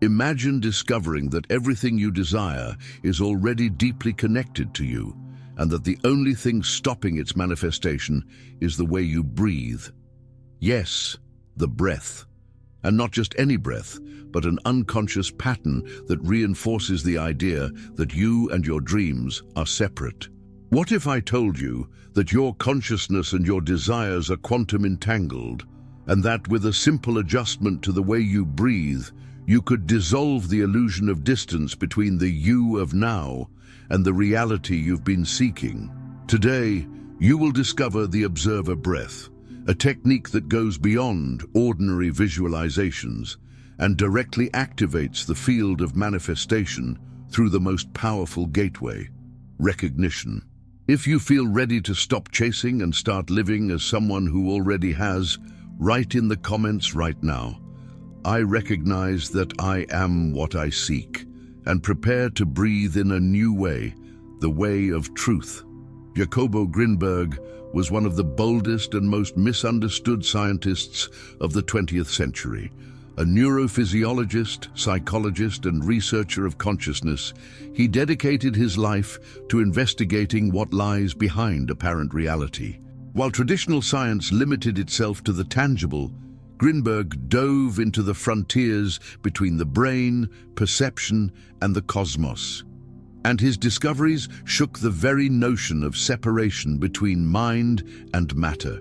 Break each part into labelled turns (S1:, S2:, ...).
S1: Imagine discovering that everything you desire is already deeply connected to you, and that the only thing stopping its manifestation is the way you breathe. Yes, the breath. And not just any breath, but an unconscious pattern that reinforces the idea that you and your dreams are separate. What if I told you that your consciousness and your desires are quantum entangled, and that with a simple adjustment to the way you breathe, you could dissolve the illusion of distance between the you of now and the reality you've been seeking? Today, you will discover the observer breath, a technique that goes beyond ordinary visualizations and directly activates the field of manifestation through the most powerful gateway, recognition. If you feel ready to stop chasing and start living as someone who already has, write in the comments right now, "I recognize that I am what I seek," and prepare to breathe in a new way, the way of truth. Jakobo Grinberg was one of the boldest and most misunderstood scientists of the 20th century. A neurophysiologist, psychologist, and researcher of consciousness, he dedicated his life to investigating what lies behind apparent reality. While traditional science limited itself to the tangible, Grinberg dove into the frontiers between the brain, perception, and the cosmos. And his discoveries shook the very notion of separation between mind and matter.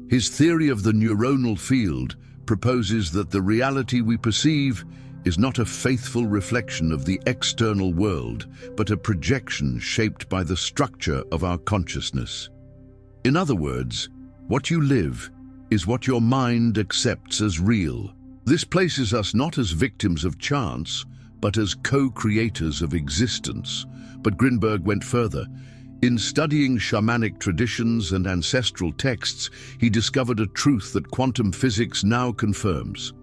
S1: His theory of the neuronal field proposes that the reality we perceive is not a faithful reflection of the external world, but a projection shaped by the structure of our consciousness. In other words, what you live is what your mind accepts as real. This places us not as victims of chance, but as co-creators of existence. But Grinberg went further. In studying shamanic traditions and ancestral texts, he discovered a truth that quantum physics now confirms.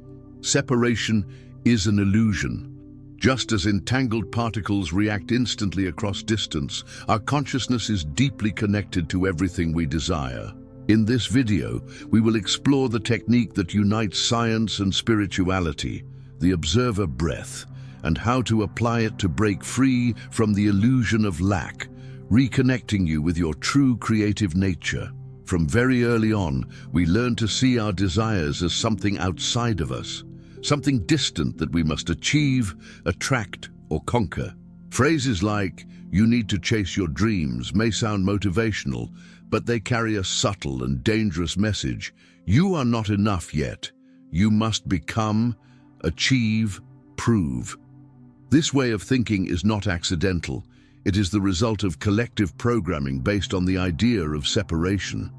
S1: Separation is an illusion. Just as entangled particles react instantly across distance, our consciousness is deeply connected to everything we desire. In this video, we will explore the technique that unites science and spirituality, the observer breath, and how to apply it to break free from the illusion of lack, reconnecting you with your true creative nature. From very early on, we learn to see our desires as something outside of us, something distant that we must achieve, attract, or conquer. Phrases like, "You need to chase your dreams," may sound motivational, but they carry a subtle and dangerous message. You are not enough yet. You must become, achieve, prove. This way of thinking is not accidental. It is the result of collective programming based on the idea of separation.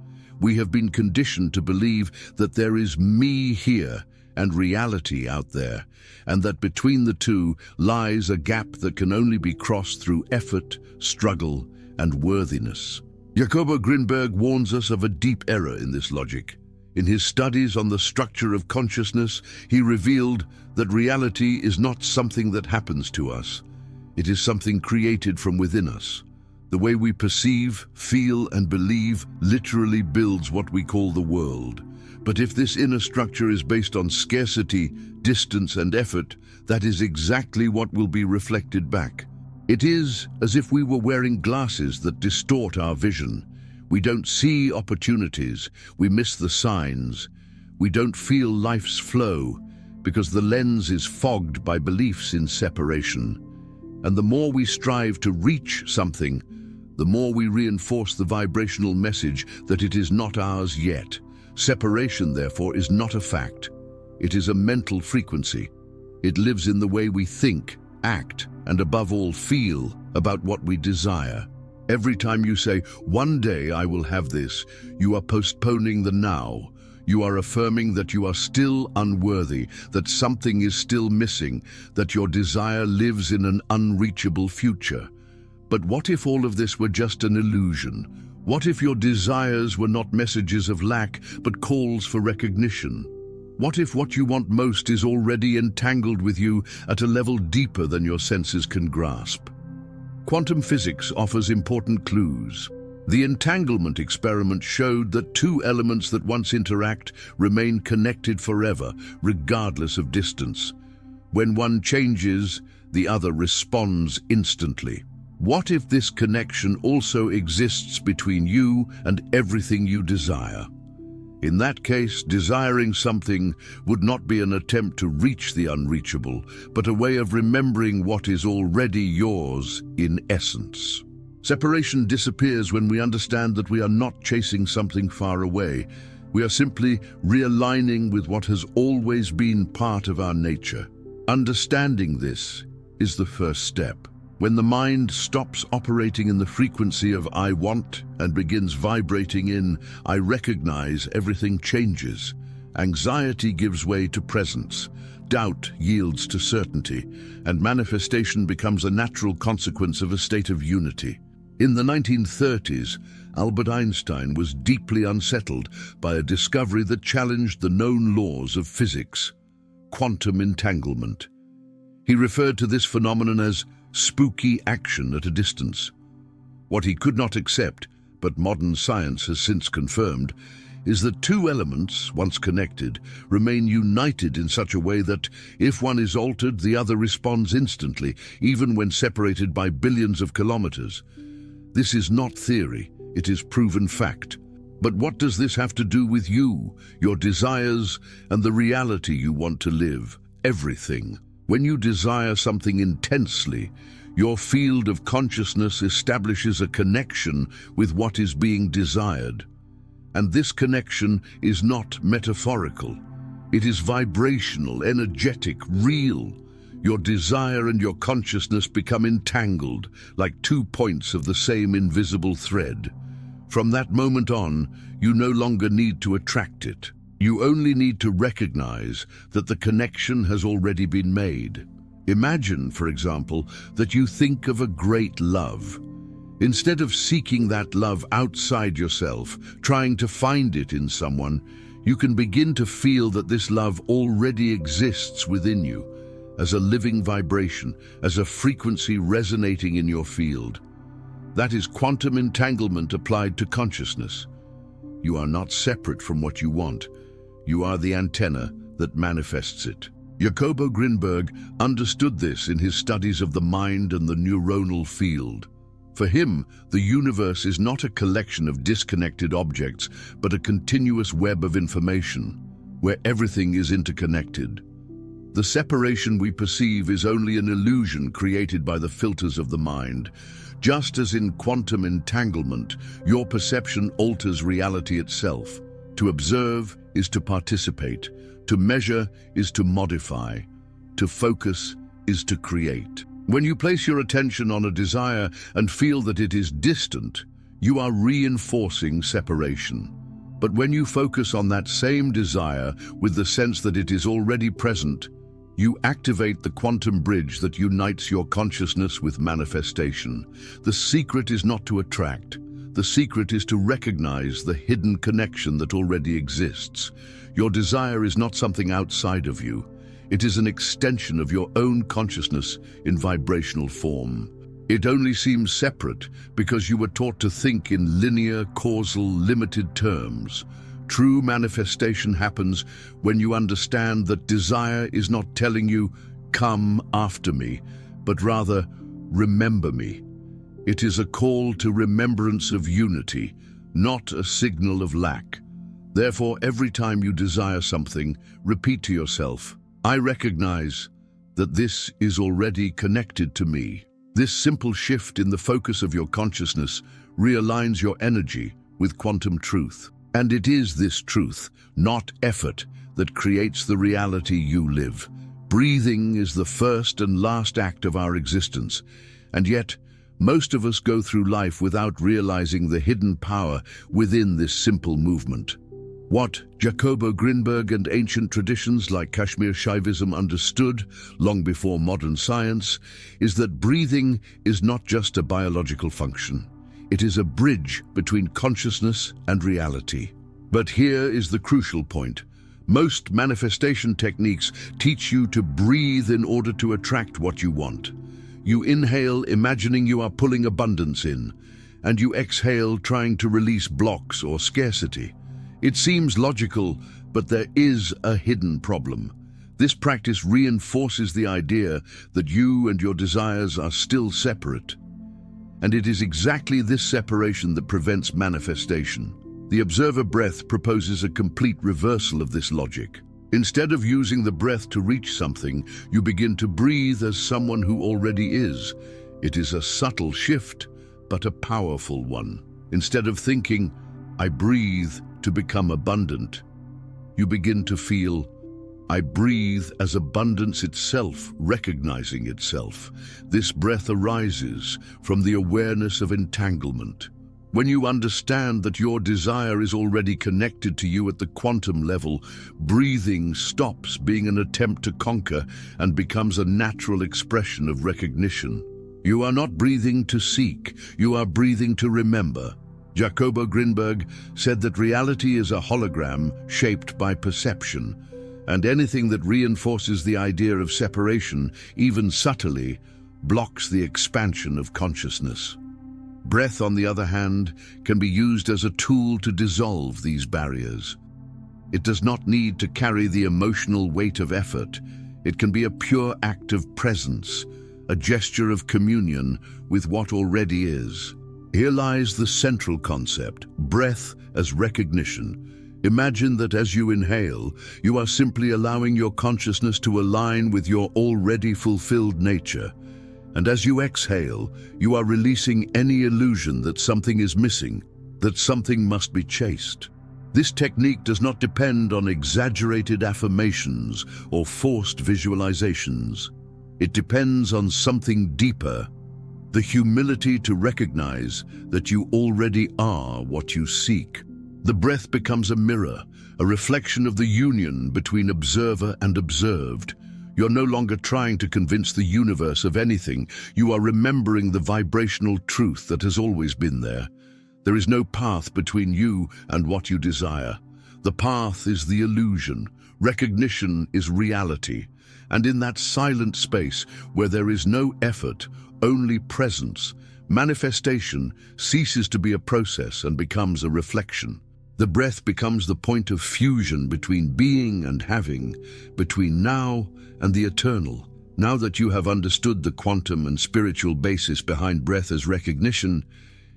S1: We have been conditioned to believe that there is me here and reality out there, and that between the two lies a gap that can only be crossed through effort, struggle, and worthiness. Jakobo Grinberg warns us of a deep error in this logic. In his studies on the structure of consciousness, he revealed that reality is not something that happens to us. It is something created from within us. The way we perceive, feel, and believe literally builds what we call the world. But if this inner structure is based on scarcity, distance, and effort, that is exactly what will be reflected back. It is as if we were wearing glasses that distort our vision. We don't see opportunities, we miss the signs. We don't feel life's flow because the lens is fogged by beliefs in separation. And the more we strive to reach something, the more we reinforce the vibrational message that it is not ours yet. Separation, therefore, is not a fact. It is a mental frequency. It lives in the way we think, act, and above all feel about what we desire. Every time you say, "One day I will have this," you are postponing the now. You are affirming that you are still unworthy, that something is still missing, that your desire lives in an unreachable future. But what if all of this were just an illusion? What if your desires were not messages of lack, but calls for recognition? What if what you want most is already entangled with you at a level deeper than your senses can grasp? Quantum physics offers important clues. The entanglement experiment showed that two elements that once interact remain connected forever, regardless of distance. When one changes, the other responds instantly. What if this connection also exists between you and everything you desire? In that case, desiring something would not be an attempt to reach the unreachable, but a way of remembering what is already yours in essence. Separation disappears when we understand that we are not chasing something far away. We are simply realigning with what has always been part of our nature. Understanding this is the first step. When the mind stops operating in the frequency of "I want" and begins vibrating in "I recognize," everything changes. Anxiety gives way to presence, doubt yields to certainty, and manifestation becomes a natural consequence of a state of unity. In the 1930s, Albert Einstein was deeply unsettled by a discovery that challenged the known laws of physics: quantum entanglement. He referred to this phenomenon as spooky action at a distance. What he could not accept, but modern science has since confirmed, is that two elements, once connected, remain united in such a way that, if one is altered, the other responds instantly, even when separated by billions of kilometers. This is not theory, it is proven fact. But what does this have to do with you, your desires, and the reality you want to live? Everything. When you desire something intensely, your field of consciousness establishes a connection with what is being desired. And this connection is not metaphorical. It is vibrational, energetic, real. Your desire and your consciousness become entangled, like two points of the same invisible thread. From that moment on, you no longer need to attract it. You only need to recognize that the connection has already been made. Imagine, for example, that you think of a great love. Instead of seeking that love outside yourself, trying to find it in someone, you can begin to feel that this love already exists within you, as a living vibration, as a frequency resonating in your field. That is quantum entanglement applied to consciousness. You are not separate from what you want. You are the antenna that manifests it. Jakobo Grinberg understood this in his studies of the mind and the neuronal field. For him, the universe is not a collection of disconnected objects, but a continuous web of information, where everything is interconnected. The separation we perceive is only an illusion created by the filters of the mind. Just as in quantum entanglement, your perception alters reality itself. To observe is to participate. To measure is to modify. To focus is to create. When you place your attention on a desire and feel that it is distant, you are reinforcing separation. But when you focus on that same desire with the sense that it is already present, you activate the quantum bridge that unites your consciousness with manifestation. The secret is not to attract. The secret is to recognize the hidden connection that already exists. Your desire is not something outside of you. It is an extension of your own consciousness in vibrational form. It only seems separate because you were taught to think in linear, causal, limited terms. True manifestation happens when you understand that desire is not telling you, "Come after me," but rather, "Remember me." It is a call to remembrance of unity, not a signal of lack. Therefore, every time you desire something, repeat to yourself, "I recognize that this is already connected to me." This simple shift in the focus of your consciousness realigns your energy with quantum truth. And it is this truth, not effort, that creates the reality you live. Breathing is the first and last act of our existence, and yet most of us go through life without realizing the hidden power within this simple movement. What Jakobo Grinberg and ancient traditions like Kashmir Shaivism understood long before modern science is that breathing is not just a biological function. It is a bridge between consciousness and reality. But here is the crucial point. Most manifestation techniques teach you to breathe in order to attract what you want. You inhale imagining you are pulling abundance in, and you exhale trying to release blocks or scarcity. It seems logical, but there is a hidden problem. This practice reinforces the idea that you and your desires are still separate. And it is exactly this separation that prevents manifestation. The observer breath proposes a complete reversal of this logic. Instead of using the breath to reach something, you begin to breathe as someone who already is. It is a subtle shift, but a powerful one. Instead of thinking, I breathe to become abundant, you begin to feel, I breathe as abundance itself, recognizing itself. This breath arises from the awareness of entanglement. When you understand that your desire is already connected to you at the quantum level, breathing stops being an attempt to conquer and becomes a natural expression of recognition. You are not breathing to seek, you are breathing to remember. Jakobo Grinberg said that reality is a hologram shaped by perception, and anything that reinforces the idea of separation, even subtly, blocks the expansion of consciousness. Breath, on the other hand, can be used as a tool to dissolve these barriers. It does not need to carry the emotional weight of effort. It can be a pure act of presence, a gesture of communion with what already is. Here lies the central concept, breath as recognition. Imagine that as you inhale, you are simply allowing your consciousness to align with your already fulfilled nature. And as you exhale, you are releasing any illusion that something is missing, that something must be chased. This technique does not depend on exaggerated affirmations or forced visualizations. It depends on something deeper, the humility to recognize that you already are what you seek. The breath becomes a mirror, a reflection of the union between observer and observed. You're no longer trying to convince the universe of anything. You are remembering the vibrational truth that has always been there. There is no path between you and what you desire. The path is the illusion. Recognition is reality. And in that silent space where there is no effort, only presence, manifestation ceases to be a process and becomes a reflection. The breath becomes the point of fusion between being and having, between now and the eternal. Now that you have understood the quantum and spiritual basis behind breath as recognition,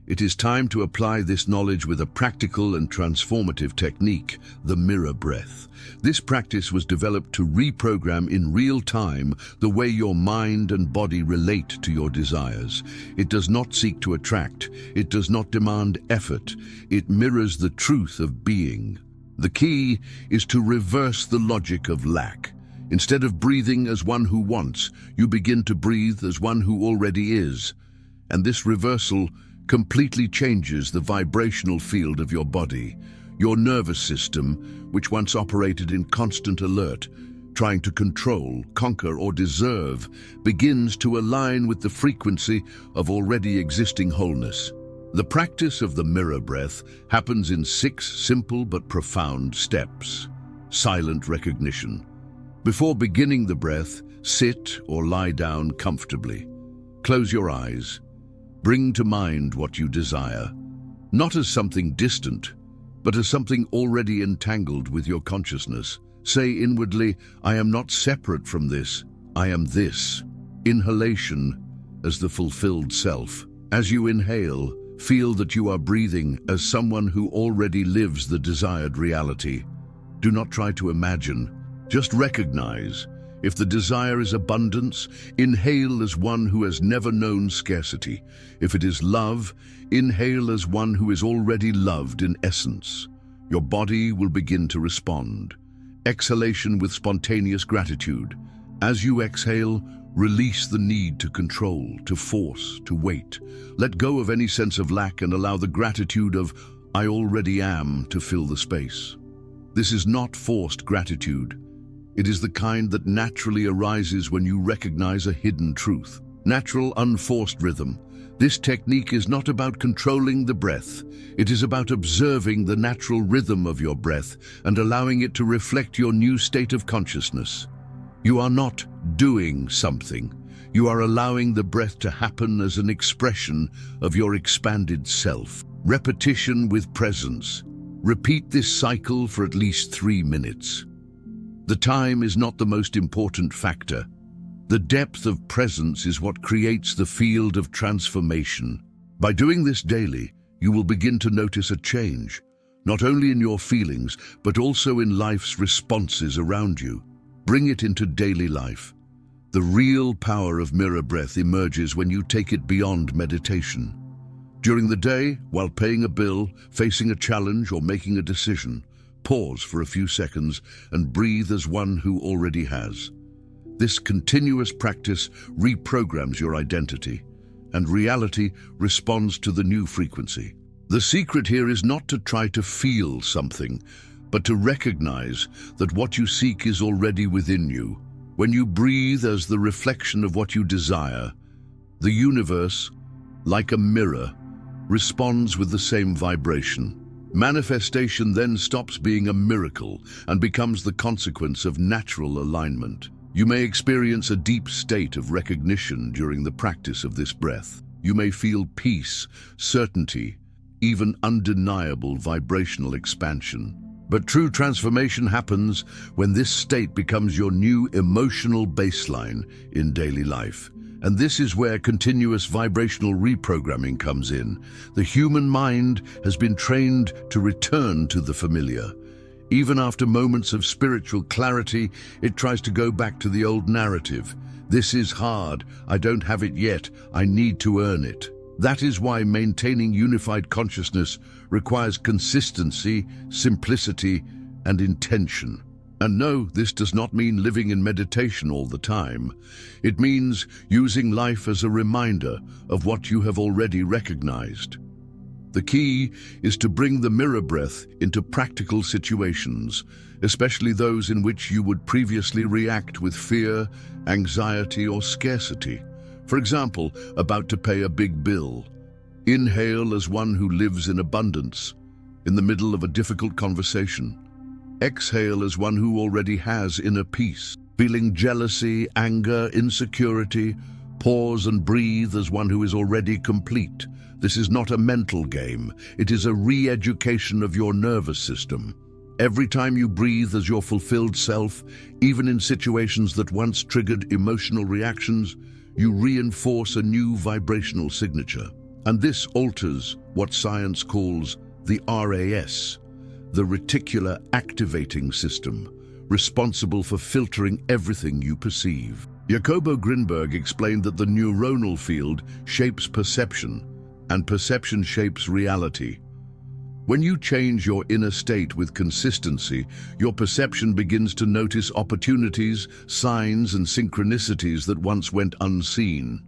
S1: it is time to apply this knowledge with a practical and transformative technique, the mirror breath. This practice was developed to reprogram in real time the way your mind and body relate to your desires. It does not seek to attract. It does not demand effort. It mirrors the truth of being. The key is to reverse the logic of lack. Instead of breathing as one who wants, you begin to breathe as one who already is. And this reversal completely changes the vibrational field of your body. Your nervous system, which once operated in constant alert, trying to control, conquer, or deserve, begins to align with the frequency of already existing wholeness. The practice of the mirror breath happens in 6 simple but profound steps. Silent recognition. Before beginning the breath, sit or lie down comfortably. Close your eyes. Bring to mind what you desire, not as something distant, but as something already entangled with your consciousness. Say inwardly, I am not separate from this, I am this. Inhalation as the fulfilled self. As you inhale, feel that you are breathing as someone who already lives the desired reality. Do not try to imagine, just recognize. If the desire is abundance, inhale as one who has never known scarcity. If it is love, inhale as one who is already loved in essence. Your body will begin to respond. Exhalation with spontaneous gratitude. As you exhale, release the need to control, to force, to wait. Let go of any sense of lack and allow the gratitude of I already am to fill the space. This is not forced gratitude. It is the kind that naturally arises when you recognize a hidden truth. Natural, unforced rhythm. This technique is not about controlling the breath. It is about observing the natural rhythm of your breath and allowing it to reflect your new state of consciousness. You are not doing something. You are allowing the breath to happen as an expression of your expanded self. Repetition with presence. Repeat this cycle for at least 3 minutes. The time is not the most important factor. The depth of presence is what creates the field of transformation. By doing this daily, you will begin to notice a change, not only in your feelings, but also in life's responses around you. Bring it into daily life. The real power of mirror breath emerges when you take it beyond meditation. During the day, while paying a bill, facing a challenge, or making a decision, pause for a few seconds and breathe as one who already has. This continuous practice reprograms your identity, and reality responds to the new frequency. The secret here is not to try to feel something, but to recognize that what you seek is already within you. When you breathe as the reflection of what you desire, the universe, like a mirror, responds with the same vibration. Manifestation then stops being a miracle and becomes the consequence of natural alignment. You may experience a deep state of recognition during the practice of this breath. You may feel peace, certainty, even undeniable vibrational expansion. But true transformation happens when this state becomes your new emotional baseline in daily life. And this is where continuous vibrational reprogramming comes in. The human mind has been trained to return to the familiar. Even after moments of spiritual clarity, it tries to go back to the old narrative. This is hard, I don't have it yet, I need to earn it. That is why maintaining unified consciousness requires consistency, simplicity, and intention. And no, this does not mean living in meditation all the time. It means using life as a reminder of what you have already recognized. The key is to bring the mirror breath into practical situations, especially those in which you would previously react with fear, anxiety, or scarcity. For example, about to pay a big bill. Inhale as one who lives in abundance, in the middle of a difficult conversation. Exhale as one who already has inner peace. Feeling jealousy, anger, insecurity, pause and breathe as one who is already complete. This is not a mental game, it is a re-education of your nervous system. Every time you breathe as your fulfilled self, even in situations that once triggered emotional reactions, you reinforce a new vibrational signature. And this alters what science calls the RAS, the reticular activating system, responsible for filtering everything you perceive. Jakobo Grinberg explained that the neuronal field shapes perception, and perception shapes reality. When you change your inner state with consistency, your perception begins to notice opportunities, signs, and synchronicities that once went unseen.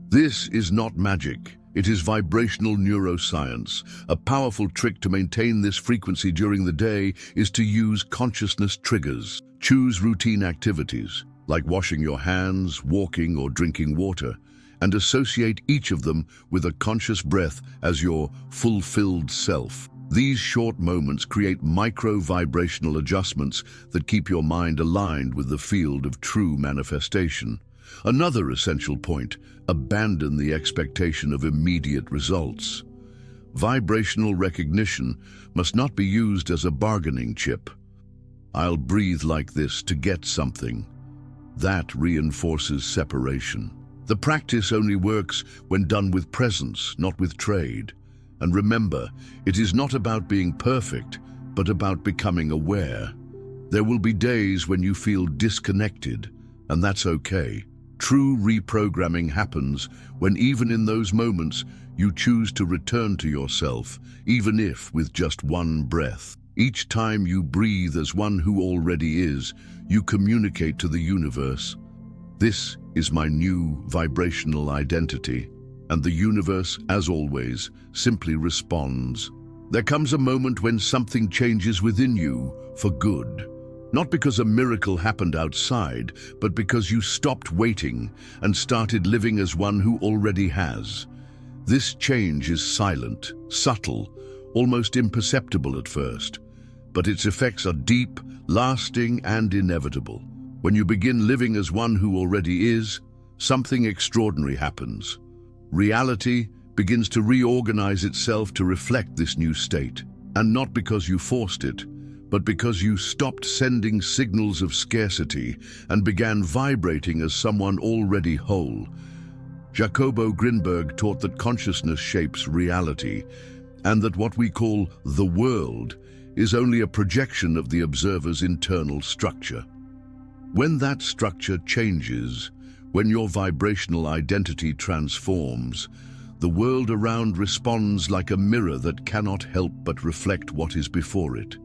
S1: This is not magic. It is vibrational neuroscience. A powerful trick to maintain this frequency during the day is to use consciousness triggers. Choose routine activities, like washing your hands, walking, or drinking water, and associate each of them with a conscious breath as your fulfilled self. These short moments create micro-vibrational adjustments that keep your mind aligned with the field of true manifestation. Another essential point, abandon the expectation of immediate results. Vibrational recognition must not be used as a bargaining chip. I'll breathe like this to get something. That reinforces separation. The practice only works when done with presence, not with trade. And remember, it is not about being perfect, but about becoming aware. There will be days when you feel disconnected, and that's okay. True reprogramming happens when even in those moments you choose to return to yourself, even if with just one breath. Each time you breathe as one who already is, you communicate to the universe. This is my new vibrational identity. And the universe, as always, simply responds. There comes a moment when something changes within you for good. Not because a miracle happened outside, but because you stopped waiting and started living as one who already has. This change is silent, subtle, almost imperceptible at first, but its effects are deep, lasting, and inevitable. When you begin living as one who already is, something extraordinary happens. Reality begins to reorganize itself to reflect this new state, and not because you forced it, but because you stopped sending signals of scarcity and began vibrating as someone already whole. Jakobo Grinberg taught that consciousness shapes reality, and that what we call the world is only a projection of the observer's internal structure. When that structure changes, when your vibrational identity transforms, the world around responds like a mirror that cannot help but reflect what is before it.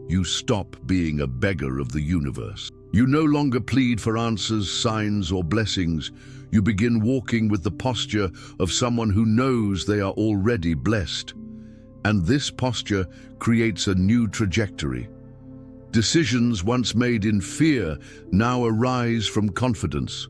S1: You stop being a beggar of the universe. You no longer plead for answers, signs, or blessings. You begin walking with the posture of someone who knows they are already blessed. And this posture creates a new trajectory. Decisions once made in fear now arise from confidence.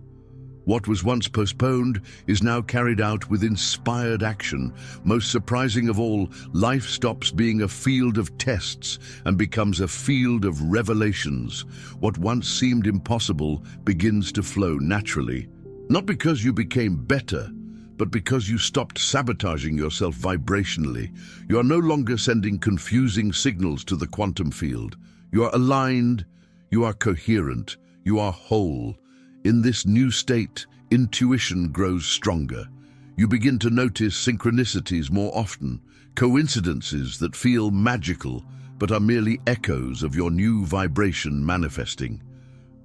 S1: What was once postponed is now carried out with inspired action. Most surprising of all, life stops being a field of tests and becomes a field of revelations. What once seemed impossible begins to flow naturally. Not because you became better, but because you stopped sabotaging yourself vibrationally. You are no longer sending confusing signals to the quantum field. You are aligned, you are coherent, you are whole. In this new state, intuition grows stronger. You begin to notice synchronicities more often, coincidences that feel magical but are merely echoes of your new vibration manifesting.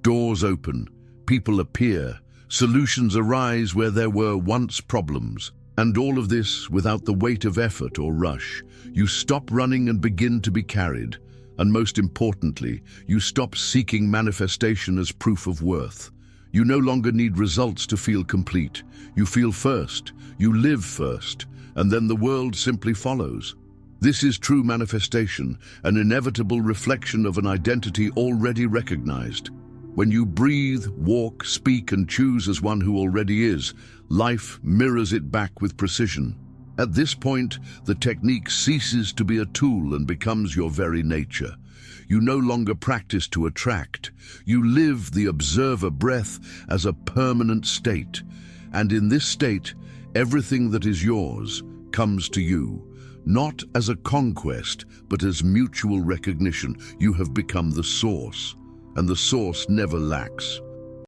S1: Doors open, people appear, solutions arise where there were once problems. And all of this without the weight of effort or rush. You stop running and begin to be carried. And most importantly, you stop seeking manifestation as proof of worth. You no longer need results to feel complete. You feel first, you live first, and then the world simply follows. This is true manifestation, an inevitable reflection of an identity already recognized. When you breathe, walk, speak, and choose as one who already is, life mirrors it back with precision. At this point, the technique ceases to be a tool and becomes your very nature. You no longer practice to attract. You live the observer breath as a permanent state. And in this state, everything that is yours comes to you, not as a conquest, but as mutual recognition. You have become the source, and the source never lacks.